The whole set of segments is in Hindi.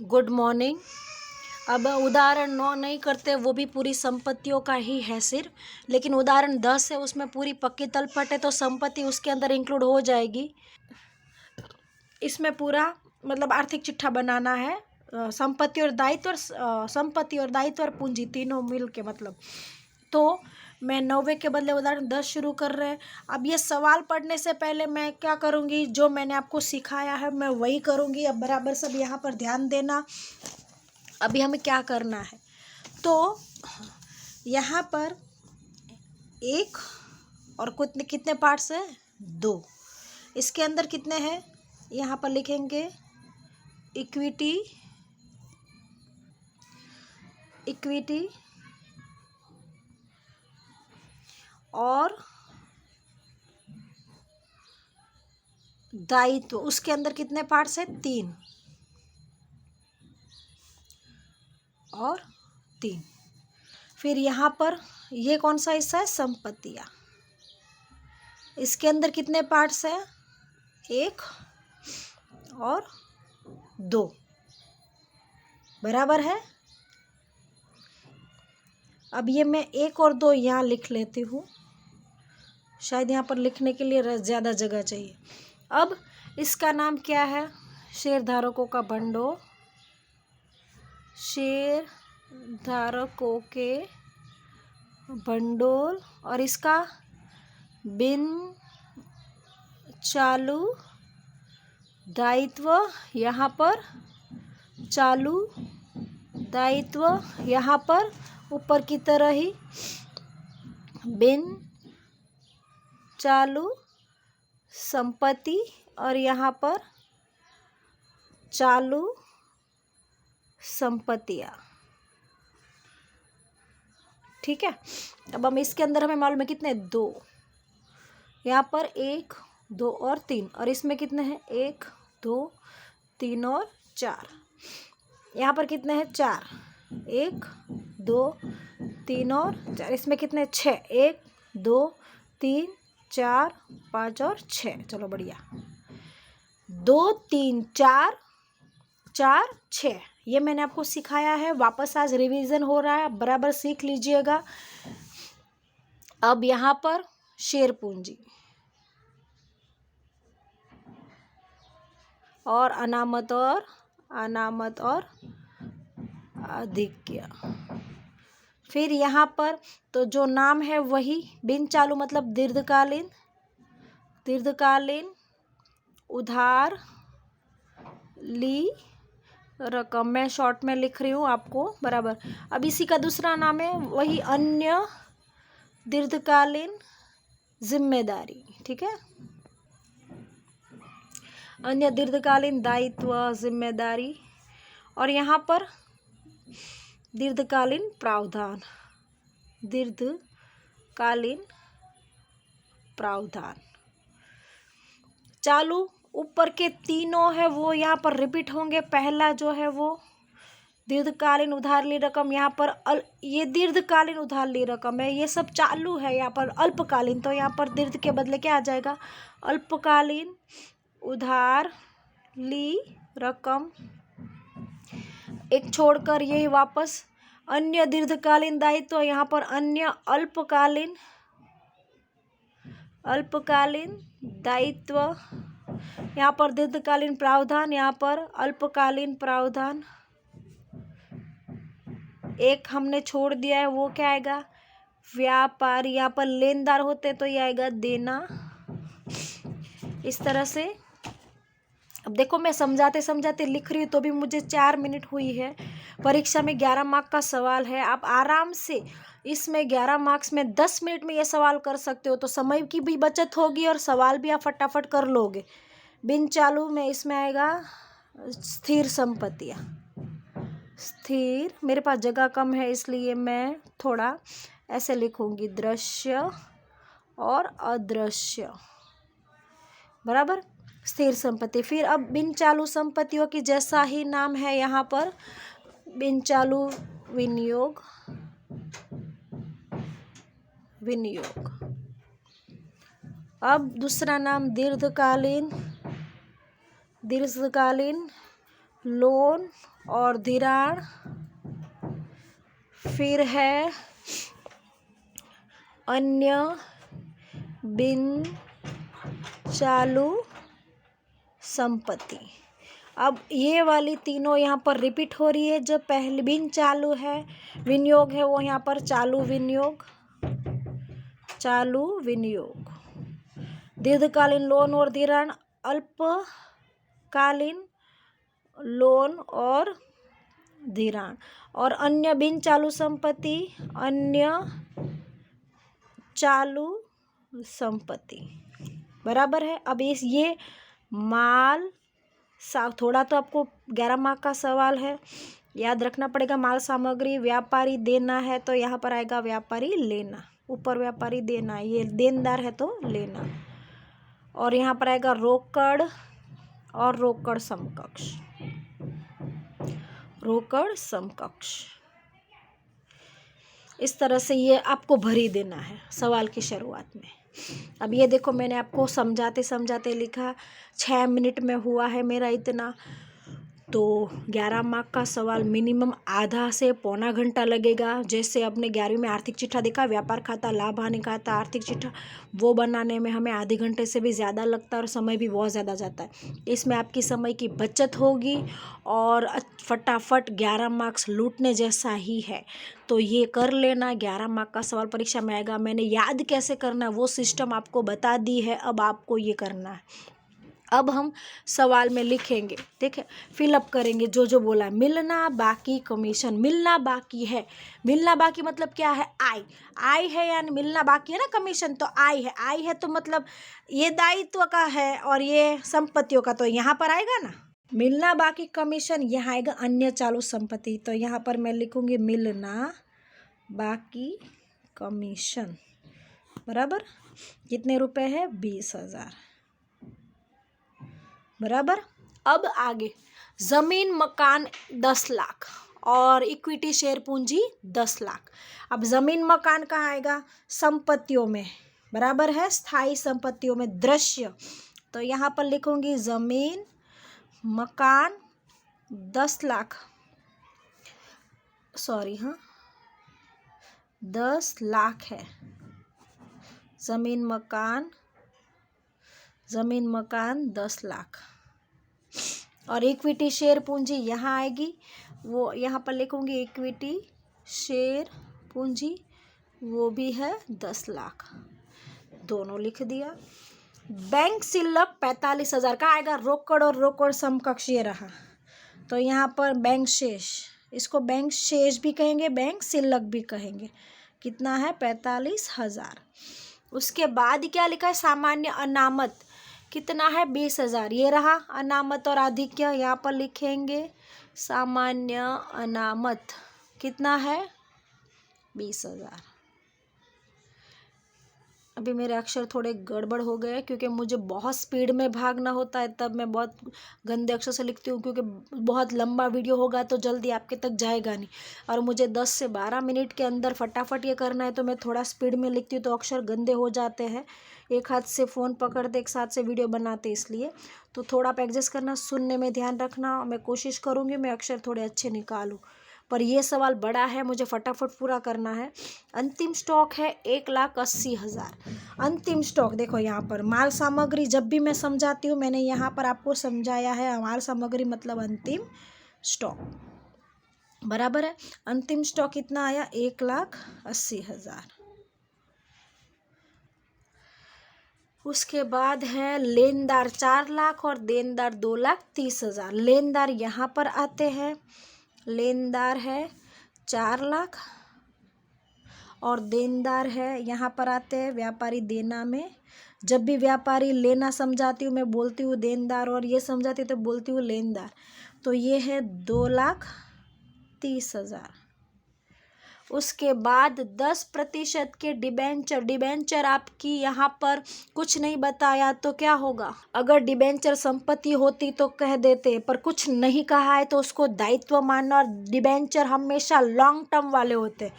Good morning. अब उदाहरण 9 नहीं करते, वो भी पूरी संपत्तियों का ही है सिर्फ, लेकिन उदाहरण 10 है, उसमें पूरी पक्की तलपट है तो संपत्ति उसके अंदर इंक्लूड हो जाएगी। इसमें पूरा मतलब आर्थिक चिट्ठा बनाना है, संपत्ति और दायित्व और पूंजी तीनों मिल के मतलब। तो मैं 90 के बदले उदाहरण 10 शुरू कर रहे हैं। अब ये सवाल पढ़ने से पहले मैं क्या करूँगी, जो मैंने आपको सिखाया है मैं वही करूँगी। अब बराबर सब यहाँ पर ध्यान देना। अभी हमें क्या करना है, तो यहाँ पर एक और कितने पार्ट्स हैं, 2। इसके अंदर कितने हैं, यहाँ पर लिखेंगे इक्विटी और दायित्व। उसके अंदर कितने पार्ट्स हैं, 3 और 3। फिर यहाँ पर ये कौन सा हिस्सा है, संपत्तियाँ। इसके अंदर कितने पार्ट्स हैं, 1 और 2, बराबर है। अब ये मैं 1 और 2 यहाँ लिख लेती हूँ, शायद यहाँ पर लिखने के लिए ज़्यादा जगह चाहिए। अब इसका नाम क्या है, शेयरधारकों का भंडोल, शेयरधारकों के भंडोल, और इसका बिन चालू दायित्व, यहाँ पर चालू दायित्व, यहाँ पर ऊपर की तरह ही बिन चालू संपत्ति, और यहाँ पर चालू संपत्तियाँ। ठीक है। अब हम इसके अंदर हमें मालूम है कितने, 2। यहाँ पर 1, 2 और 3, और इसमें कितने हैं, 1, 2, 3 और 4। यहाँ पर कितने हैं, 4, 1, 2, 3 और 4। इसमें कितने, 6, 1, 2, 3, 4, 5 और 6। चलो बढ़िया, 2, 3, 4, 4, 6। ये मैंने आपको सिखाया है, वापस आज रिवीजन हो रहा है, बराबर सीख लीजिएगा। अब यहाँ पर शेयर पूंजी और अनामत और अधिक्य। फिर यहाँ पर तो जो नाम है वही बिन चालू मतलब दीर्घकालीन उधार ली रकम, मैं शॉर्ट में लिख रही हूँ आपको, बराबर। अब इसी का दूसरा नाम है वही अन्य दीर्घकालीन जिम्मेदारी। ठीक है, अन्य दीर्घकालीन दायित्व, जिम्मेदारी, और यहाँ पर दीर्घकालीन प्रावधान। चालू ऊपर के तीनों है वो यहाँ पर रिपीट होंगे। पहला जो है वो दीर्घकालीन उधार ली रकम, यहाँ पर ये दीर्घकालीन उधार ली रकम है, ये सब चालू है। यहाँ पर अल्पकालीन, तो यहाँ पर दीर्घ के बदले क्या आ जाएगा, अल्पकालीन उधार ली रकम। एक छोड़कर यही वापस अन्य दीर्घकालीन दायित्व, तो यहाँ पर अन्य अल्पकालीन दायित्व, यहाँ पर दीर्घकालीन प्रावधान, यहाँ पर अल्पकालीन प्रावधान। एक हमने छोड़ दिया है, वो क्या आएगा, व्यापार। यहाँ पर लेनदार होते तो ये आएगा देना। इस तरह से अब देखो, मैं समझाते लिख रही हूँ तो भी मुझे 4 मिनट हुई है। परीक्षा में 11 मार्क का सवाल है, आप आराम से इसमें 11 मार्क्स में 10 मिनट में ये सवाल कर सकते हो, तो समय की भी बचत होगी और सवाल भी आप फटाफट कर लोगे। बिन चालू में इसमें आएगा स्थिर संपत्तियाँ। स्थिर, मेरे पास जगह कम है इसलिए मैं थोड़ा ऐसे लिखूंगी, दृश्य और अदृश्य, बराबर, स्थिर संपत्ति। फिर अब बिन चालू संपत्तियों की जैसा ही नाम है यहाँ पर, बिन चालू विनियोग। अब दूसरा नाम दीर्घकालीन लोन और धिराण, फिर है अन्य बिन चालू संपत्ति। अब ये वाली तीनों यहाँ पर रिपीट हो रही है। जब पहले बिन चालू है विनियोग है वो यहाँ पर चालू विनियोग, चालू विनियोग। दीर्घकालीन लोन और धिराण, अल्पकालीन लोन और धिराण। और अन्य बिन चालू संपत्ति, अन्य चालू संपत्ति। बराबर है। अब ये माल थोड़ा तो आपको 11 मार्क का सवाल है, याद रखना पड़ेगा। माल सामग्री व्यापारी देना है तो यहाँ पर आएगा व्यापारी लेना, ऊपर व्यापारी देना, ये देनदार है तो लेना। और यहाँ पर आएगा रोकड़ और रोकड़ समकक्ष, रोकड़ समकक्ष। इस तरह से ये आपको भर ही देना है सवाल की शुरुआत में। अब ये देखो मैंने आपको समझाते समझाते लिखा, 6 मिनट में हुआ है मेरा इतना। तो 11 मार्क का सवाल मिनिमम आधा से पौना घंटा लगेगा। जैसे अपने 11वीं में आर्थिक चिट्ठा देखा, व्यापार खाता, लाभ हानि खाता, आर्थिक चिट्ठा, वो बनाने में हमें आधे घंटे से भी ज़्यादा लगता है और समय भी बहुत ज़्यादा जाता है। इसमें आपकी समय की बचत होगी और फटाफट 11 मार्क्स लूटने जैसा ही है। तो ये कर लेना, 11 मार्क का सवाल परीक्षा में आएगा। मैंने याद कैसे करना है वो सिस्टम आपको बता दी है, अब आपको ये करना है। अब हम सवाल में लिखेंगे, देखिए फिलअप करेंगे जो जो बोला। मिलना बाकी कमीशन, मिलना बाकी है, मिलना बाकी मतलब क्या है, आय, आय है यानी मिलना बाकी है ना कमीशन, तो आय है, आय है तो मतलब ये दायित्व का है और ये संपत्तियों का, तो यहाँ पर आएगा ना मिलना बाकी कमीशन। यहाँ आएगा अन्य चालू संपत्ति, तो यहाँ पर मैं लिखूंगी मिलना बाकी कमीशन। बराबर, कितने रुपए है, 20,000। बराबर। अब आगे जमीन मकान 10 लाख और इक्विटी शेयर पूंजी 10 लाख। अब जमीन मकान कहाँ आएगा, संपत्तियों में। बराबर है, स्थायी संपत्तियों में, दृश्य। तो यहाँ पर लिखूंगी जमीन मकान 10 लाख, सॉरी, हाँ 10 लाख है। जमीन मकान 10 लाख। और इक्विटी शेयर पूंजी यहाँ आएगी, वो यहाँ पर लिखूंगी इक्विटी शेयर पूंजी, वो भी है 10 लाख। दोनों लिख दिया। बैंक शिल्लक 45,000 का आएगा, रोकड़ और रोकड़ समकक्ष ये रहा। तो यहाँ पर बैंक शेष, इसको बैंक शेष भी कहेंगे, बैंक शिल्लक भी कहेंगे। कितना है, 45,000। उसके बाद क्या लिखा है, सामान्य अनामत कितना है, 20,000 ये रहा। अनामत और आधिक्य यहाँ पर लिखेंगे, सामान्य अनामत कितना है, 20,000। अभी मेरे अक्षर थोड़े गड़बड़ हो गए क्योंकि मुझे बहुत स्पीड में भागना होता है, तब मैं बहुत गंदे अक्षर से लिखती हूँ, क्योंकि बहुत लंबा वीडियो होगा तो जल्दी आपके तक जाएगा नहीं, और मुझे 10 से 12 मिनट के अंदर फटाफट ये करना है, तो मैं थोड़ा स्पीड में लिखती हूँ तो अक्षर गंदे हो जाते हैं। एक हाथ से फ़ोन पकड़ते, एक हाथ से वीडियो बनाते, इसलिए तो थोड़ा आप एडजस्ट करना, सुनने में ध्यान रखना। मैं कोशिश करूँगी मैं अक्षर थोड़े अच्छे निकालूँ, पर ये सवाल बड़ा है, मुझे फटाफट पूरा करना है। अंतिम स्टॉक है 1,80,000। अंतिम स्टॉक देखो, यहाँ पर माल सामग्री जब भी मैं समझाती हूँ, मैंने यहाँ पर आपको समझाया है, माल सामग्री मतलब अंतिम स्टॉक। बराबर है। अंतिम स्टॉक कितना आया, 1,80,000। उसके बाद है लेनदार 4 लाख और देनदार 2,30,000। लेनदार यहाँ पर आते हैं, लेनदार है 4 लाख और देनदार है यहाँ पर आते हैं व्यापारी देना में। जब भी व्यापारी लेना समझाती हूँ मैं बोलती हूँ देनदार, और ये समझाती हूँ तो बोलती हूँ लेनदार। तो ये है 2,30,000। उसके बाद 10% के डिबेंचर, डिबेंचर आपकी यहाँ पर कुछ नहीं बताया तो क्या होगा, अगर डिबेंचर संपत्ति होती तो कह देते, पर कुछ नहीं कहा है तो उसको दायित्व मानना। और डिबेंचर हमेशा लॉन्ग टर्म वाले होते,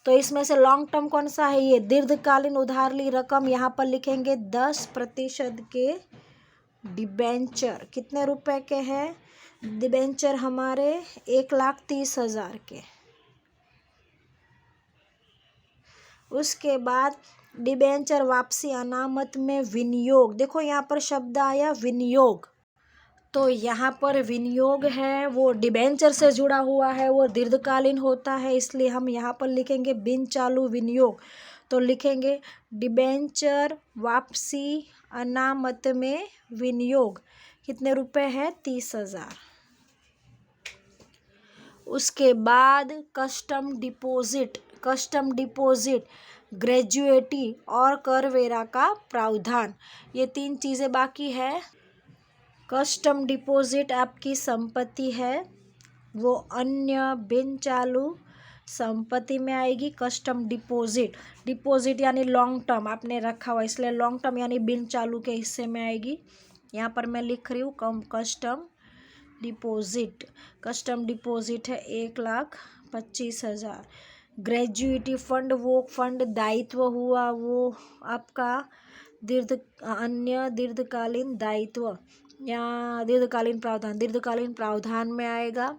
तो इसमें से लॉन्ग टर्म कौन सा है, ये दीर्घकालीन उधार ली रकम। यहाँ पर लिखेंगे 10% के डिबेंचर कितने रुपए के हैं, डिबेंचर हमारे 1,30,000 के। उसके बाद डिबेंचर वापसी अनामत में विनियोग, देखो यहाँ पर शब्द आया विनियोग, तो यहाँ पर विनियोग है वो डिबेंचर से जुड़ा हुआ है, वो दीर्घकालीन होता है, इसलिए हम यहाँ पर लिखेंगे बिन चालू विनियोग। तो लिखेंगे डिबेंचर वापसी अनामत में विनियोग, कितने रुपए है? 30,000। उसके बाद custom deposit, custom deposit, gratuity और करवेरा का प्रावधान, ये 3 चीज़ें बाकी है। कस्टम डिपॉजिट आपकी संपत्ति है, वो अन्य बिन चालू संपत्ति में आएगी। कस्टम डिपॉजिट, डिपॉजिट यानी लॉन्ग टर्म आपने रखा हुआ, इसलिए लॉन्ग टर्म यानी बिन चालू के हिस्से में आएगी। यहाँ पर मैं लिख रही हूँ कस्टम डिपॉजिट, कस्टम डिपॉजिट है 1,25,000। ग्रेजुएटी फंड, वो फंड दायित्व हुआ, वो आपका अन्य दीर्घकालीन दायित्व या दीर्घकालीन प्रावधान, दीर्घकालीन प्रावधान में आएगा।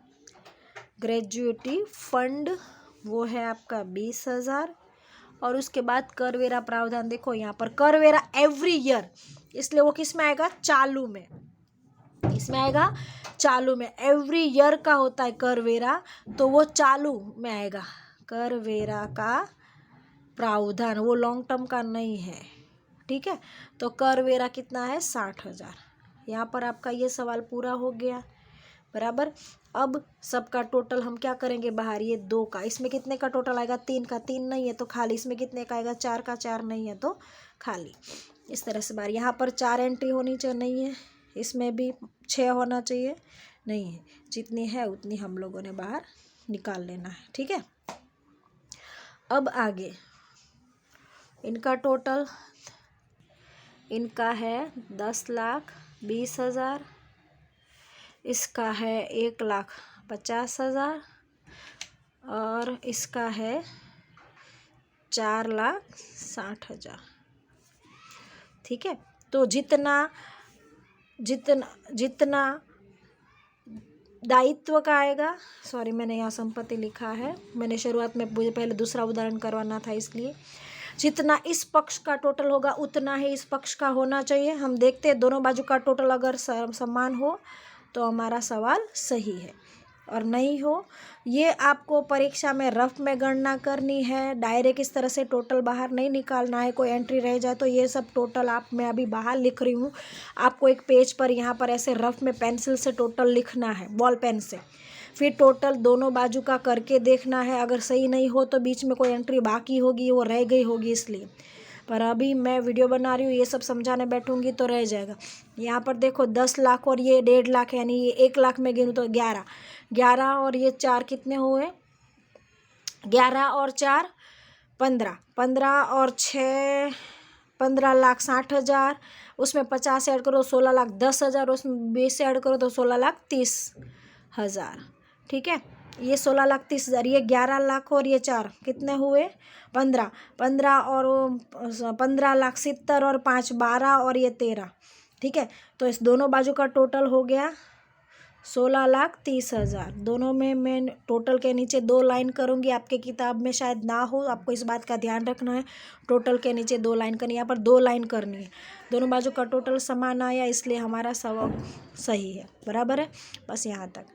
ग्रेजुएटी फंड वो है आपका 20,000। और उसके बाद करवेरा प्रावधान, देखो यहाँ पर करवेरा एवरी ईयर, इसलिए वो किस में आएगा? चालू में। इसमें आएगा चालू में, एवरी ईयर का होता है करवेरा, तो वो चालू में आएगा। करवेरा का प्रावधान वो लॉन्ग टर्म का नहीं है, ठीक है। तो करवेरा कितना है? 60,000। यहाँ पर आपका ये सवाल पूरा हो गया, बराबर। अब सबका टोटल हम क्या करेंगे बाहर, ये 2 का, इसमें कितने का टोटल आएगा? 3 का, 3 नहीं है तो खाली। इसमें कितने का आएगा? 4 का, 4 नहीं है तो खाली। इस तरह से बाहर, यहाँ पर 4 एंट्री होनी चाहिए, नहीं है। इसमें भी 6 होना चाहिए, नहीं है। जितनी है उतनी हम लोगों ने बाहर निकाल लेना है, ठीक है। अब आगे इनका टोटल, इनका है 10,20,000, इसका है 1,50,000 और इसका है 4,60,000, ठीक है। तो जितना जितना जितना दायित्व का आएगा, सॉरी मैंने यहाँ संपत्ति लिखा है, मैंने शुरुआत में मुझे पहले दूसरा उदाहरण करवाना था, इसलिए जितना इस पक्ष का टोटल होगा उतना ही इस पक्ष का होना चाहिए। हम देखते हैं दोनों बाजू का टोटल अगर समान हो तो हमारा सवाल सही है, और नहीं हो, ये आपको परीक्षा में रफ में गणना करनी है। डायरेक्ट इस तरह से टोटल बाहर नहीं निकालना है, कोई एंट्री रह जाए तो ये सब टोटल आप, मैं अभी बाहर लिख रही हूँ, आपको एक पेज पर यहाँ पर ऐसे रफ में पेंसिल से टोटल लिखना है, बॉल पेन से। फिर टोटल दोनों बाजू का करके देखना है, अगर सही नहीं हो तो बीच में कोई एंट्री बाकी होगी, वो रह गई होगी इसलिए। पर अभी मैं वीडियो बना रही हूँ, ये सब समझाने बैठूंगी तो रह जाएगा। यहाँ पर देखो 10 लाख और ये 1.5 लाख, यानी ये 1 लाख में गिनूँ तो 11 और ये 4 कितने हुए? 11 और 4 15, 15 और 6 15,60,000, उसमें 50 ऐड करो 16,10,000, उसमें 20 ऐड करो तो 16,30,000, ठीक है। ये 16,30,000, ये 11 लाख और ये 4 कितने हुए? 15, 15 और 15,70,000 और 5 12 और ये 13, ठीक है। तो इस दोनों बाजू का टोटल हो गया 16,30,000। दोनों में मैं टोटल के नीचे 2 लाइन करूँगी, आपके किताब में शायद ना हो, आपको इस बात का ध्यान रखना है। टोटल के नीचे 2 लाइन करनी है, यहाँ पर 2 लाइन करनी है। दोनों बाजू का टोटल समान आया, इसलिए हमारा सवाल सही है, बराबर है। बस यहाँ तक।